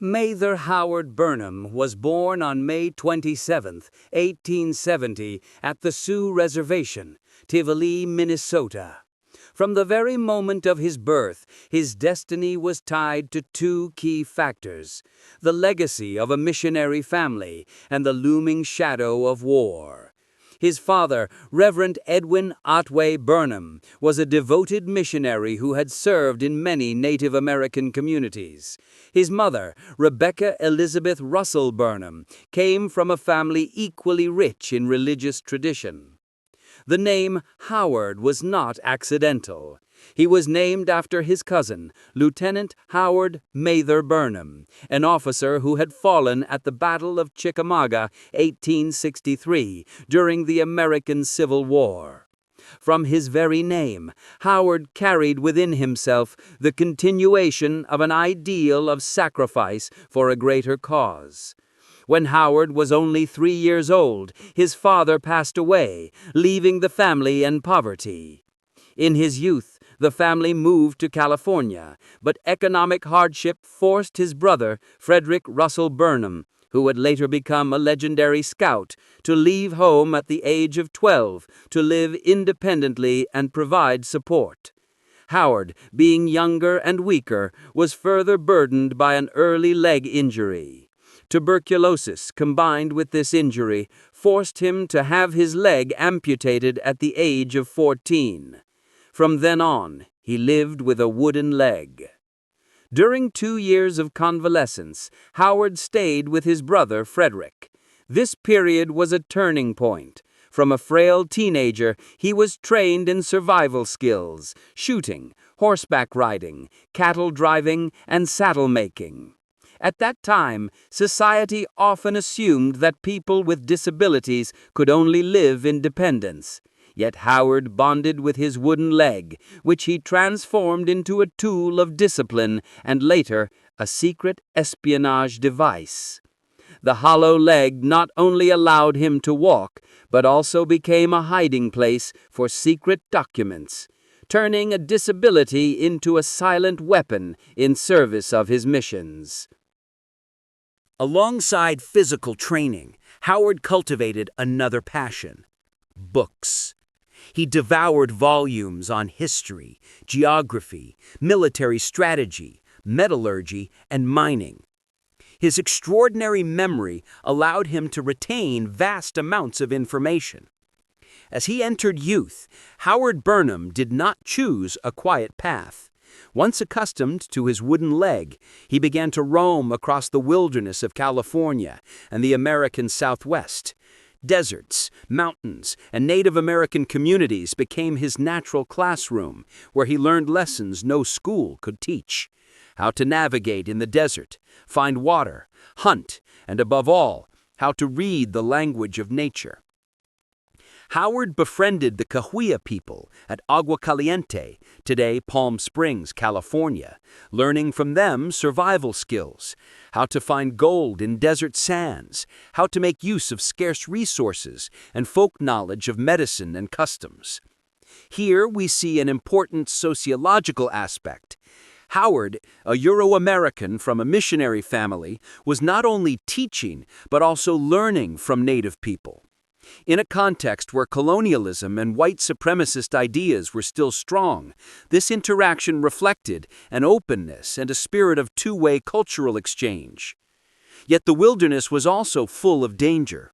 Mather Howard Burnham was born on May 27, 1870, at the Sioux reservation, Tivoli, Minnesota. From the very moment of his birth, his destiny was tied to two key factors: the legacy of a missionary family and the looming shadow of war. His father, Reverend Edwin Otway Burnham, was a devoted missionary who had served in many Native American communities. His mother, Rebecca Elizabeth Russell Burnham, came from a family equally rich in religious tradition. The name Howard was not accidental. He was named after his cousin, Lieutenant Howard Mather Burnham, an officer who had fallen at the Battle of Chickamauga, 1863, during the American Civil War. From his very name, Howard carried within himself the continuation of an ideal of sacrifice for a greater cause. When Howard was only 3 years old, his father passed away, leaving the family in poverty. In his youth, the family moved to California, but economic hardship forced his brother, Frederick Russell Burnham, who would later become a legendary scout, to leave home at the age of 12 to live independently and provide support. Howard, being younger and weaker, was further burdened by an early leg injury. Tuberculosis, combined with this injury, forced him to have his leg amputated at the age of 14. From then on, he lived with a wooden leg. During 2 years of convalescence, Howard stayed with his brother Frederick. This period was a turning point. From a frail teenager, he was trained in survival skills: shooting, horseback riding, cattle driving, and saddle making. At that time, society often assumed that people with disabilities could only live in dependence. Yet Howard bonded with his wooden leg, which he transformed into a tool of discipline and later a secret espionage device. The hollow leg not only allowed him to walk, but also became a hiding place for secret documents, turning a disability into a silent weapon in service of his missions. Alongside physical training, Howard cultivated another passion: books. He devoured volumes on history, geography, military strategy, metallurgy, and mining. His extraordinary memory allowed him to retain vast amounts of information. As he entered youth, Howard Burnham did not choose a quiet path. Once accustomed to his wooden leg, he began to roam across the wilderness of California and the American Southwest. Deserts, mountains, and Native American communities became his natural classroom, where he learned lessons no school could teach: how to navigate in the desert, find water, hunt, and above all, how to read the language of nature. Howard befriended the Cahuilla people at Agua Caliente, today Palm Springs, California, learning from them survival skills: how to find gold in desert sands, how to make use of scarce resources, and folk knowledge of medicine and customs. Here we see an important sociological aspect. Howard, a Euro-American from a missionary family, was not only teaching but also learning from Native people. In a context where colonialism and white supremacist ideas were still strong, this interaction reflected an openness and a spirit of two-way cultural exchange. Yet the wilderness was also full of danger.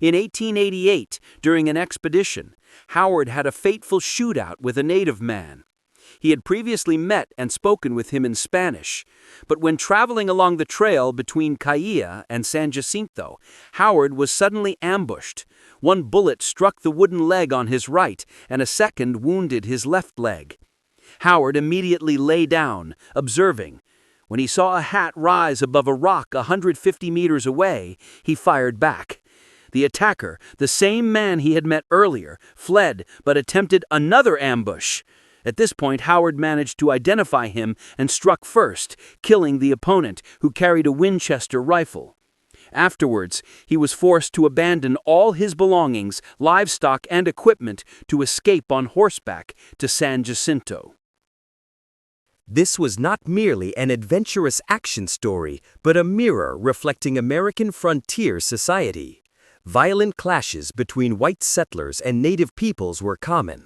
In 1888, during an expedition, Howard had a fateful shootout with a native man. He had previously met and spoken with him in Spanish, but when traveling along the trail between Cailla and San Jacinto, Howard was suddenly ambushed. One bullet struck the wooden leg on his right, and a second wounded his left leg. Howard immediately lay down, observing. When he saw a hat rise above a rock 150 meters away, he fired back. The attacker, the same man he had met earlier, fled but attempted another ambush. At this point, Howard managed to identify him and struck first, killing the opponent, who carried a Winchester rifle. Afterwards, he was forced to abandon all his belongings, livestock, and equipment to escape on horseback to San Jacinto. This was not merely an adventurous action story, but a mirror reflecting American frontier society. Violent clashes between white settlers and native peoples were common.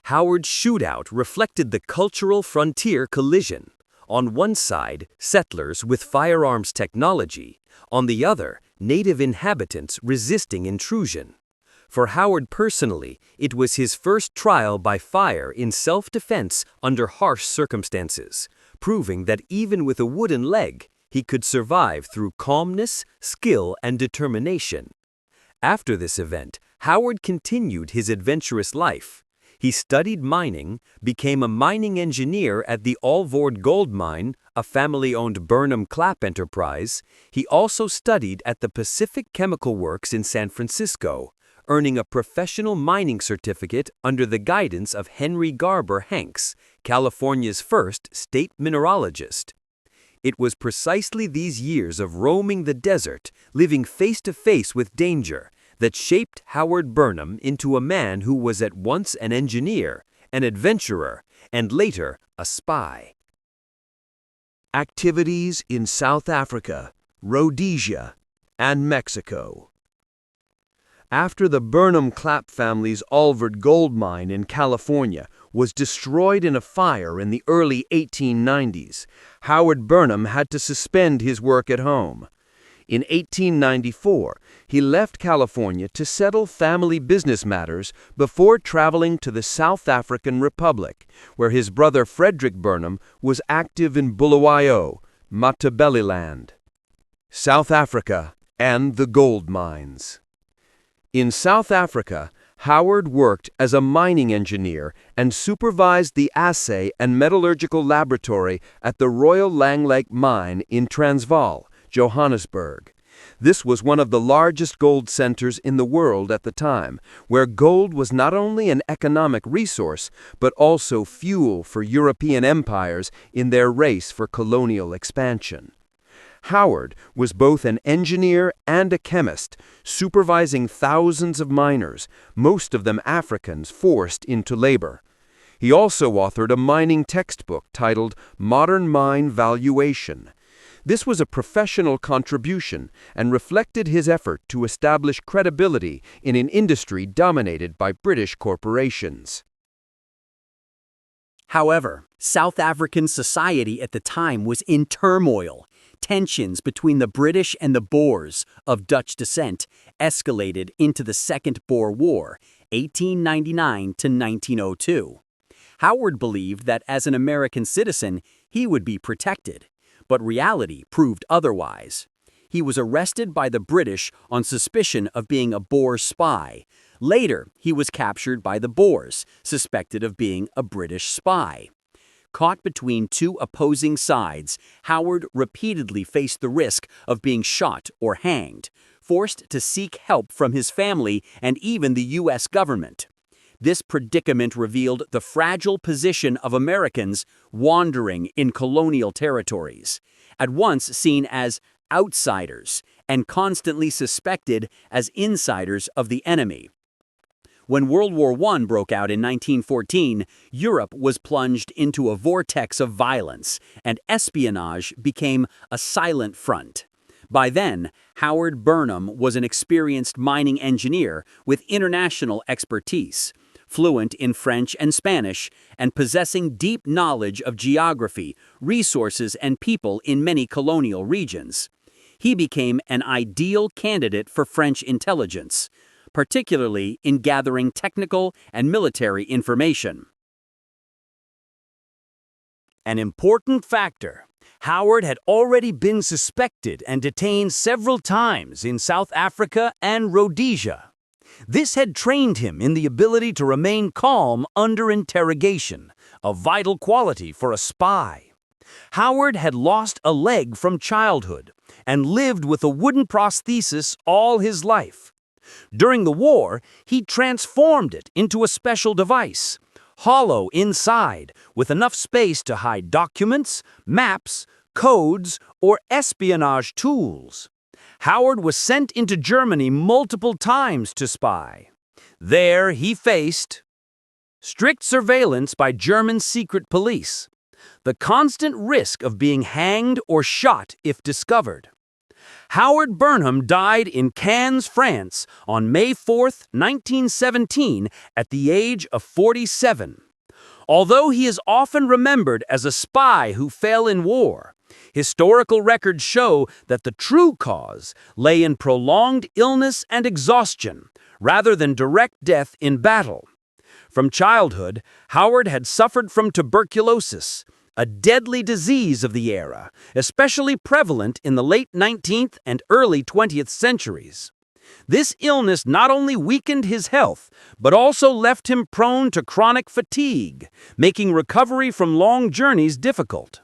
Howard's shootout reflected the cultural frontier collision. On one side, settlers with firearms technology. On the other, native inhabitants resisting intrusion. For Howard personally, it was his first trial by fire in self-defense under harsh circumstances, proving that even with a wooden leg, he could survive through calmness, skill, and determination. After this event, Howard continued his adventurous life. He studied mining, became a mining engineer at the Alvord Gold Mine, a family-owned Burnham Clap enterprise. He also studied at the Pacific Chemical Works in San Francisco, earning a professional mining certificate under the guidance of Henry Garber Hanks, California's first state mineralogist. It was precisely these years of roaming the desert, living face-to-face with danger, that shaped Howard Burnham into a man who was at once an engineer, an adventurer, and later a spy. Activities in South Africa, Rhodesia, and Mexico. After the Burnham Clap family's Alvord gold mine in California was destroyed in a fire in the early 1890s, Howard Burnham had to suspend his work at home. In 1894, he left California to settle family business matters before traveling to the South African Republic, where his brother Frederick Burnham was active in Bulawayo, Matabeleland, South Africa, and the gold mines. In South Africa, Howard worked as a mining engineer and supervised the assay and metallurgical laboratory at the Royal Langlake Mine in Transvaal, Johannesburg. This was one of the largest gold centers in the world at the time, where gold was not only an economic resource, but also fuel for European empires in their race for colonial expansion. Howard was both an engineer and a chemist, supervising thousands of miners, most of them Africans forced into labor. He also authored a mining textbook titled Modern Mine Valuation. This was a professional contribution and reflected his effort to establish credibility in an industry dominated by British corporations. However, South African society at the time was in turmoil. Tensions between the British and the Boers, of Dutch descent, escalated into the Second Boer War, 1899 to 1902. Howard believed that as an American citizen, he would be protected, but reality proved otherwise. He was arrested by the British on suspicion of being a Boer spy. Later, he was captured by the Boers, suspected of being a British spy. Caught between two opposing sides, Howard repeatedly faced the risk of being shot or hanged, forced to seek help from his family and even the U.S. government. This predicament revealed the fragile position of Americans wandering in colonial territories, at once seen as outsiders and constantly suspected as insiders of the enemy. When World War I broke out in 1914, Europe was plunged into a vortex of violence, and espionage became a silent front. By then, Howard Burnham was an experienced mining engineer with international expertise, fluent in French and Spanish, and possessing deep knowledge of geography, resources, and people in many colonial regions. He became an ideal candidate for French intelligence, particularly in gathering technical and military information. An important factor: Howard had already been suspected and detained several times in South Africa and Rhodesia. This had trained him in the ability to remain calm under interrogation, a vital quality for a spy. Howard had lost a leg from childhood and lived with a wooden prosthesis all his life. During the war, he transformed it into a special device, hollow inside, with enough space to hide documents, maps, codes, or espionage tools. Howard was sent into Germany multiple times to spy. There he faced strict surveillance by German secret police, the constant risk of being hanged or shot if discovered. Howard Burnham died in Cannes, France on May 4, 1917, at the age of 47. Although he is often remembered as a spy who fell in war, historical records show that the true cause lay in prolonged illness and exhaustion, rather than direct death in battle. From childhood, Howard had suffered from tuberculosis, a deadly disease of the era, especially prevalent in the late 19th and early 20th centuries. This illness not only weakened his health, but also left him prone to chronic fatigue, making recovery from long journeys difficult.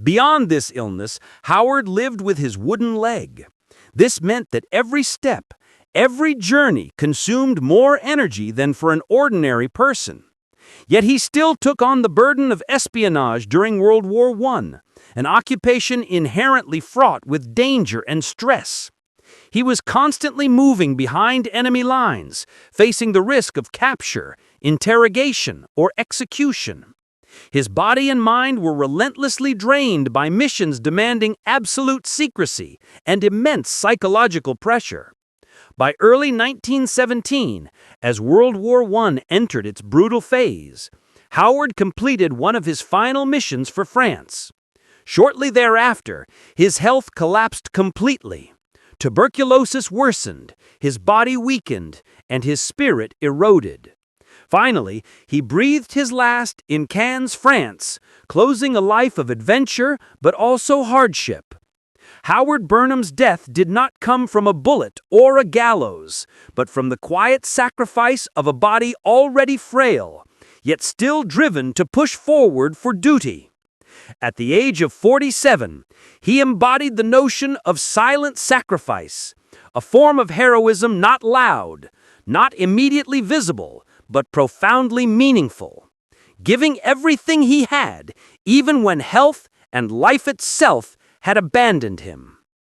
Beyond this illness, Howard lived with his wooden leg. This meant that every step, every journey consumed more energy than for an ordinary person. Yet he still took on the burden of espionage during World War I, an occupation inherently fraught with danger and stress. He was constantly moving behind enemy lines, facing the risk of capture, interrogation, or execution. His body and mind were relentlessly drained by missions demanding absolute secrecy and immense psychological pressure. By early 1917, as World War I entered its brutal phase, Howard completed one of his final missions for France. Shortly thereafter, his health collapsed completely. Tuberculosis worsened, his body weakened, and his spirit eroded. Finally, he breathed his last in Cannes, France, closing a life of adventure but also hardship. Howard Burnham's death did not come from a bullet or a gallows, but from the quiet sacrifice of a body already frail, yet still driven to push forward for duty. At the age of 47, he embodied the notion of silent sacrifice, a form of heroism not loud, not immediately visible, but profoundly meaningful, giving everything he had, even when health and life itself had abandoned him.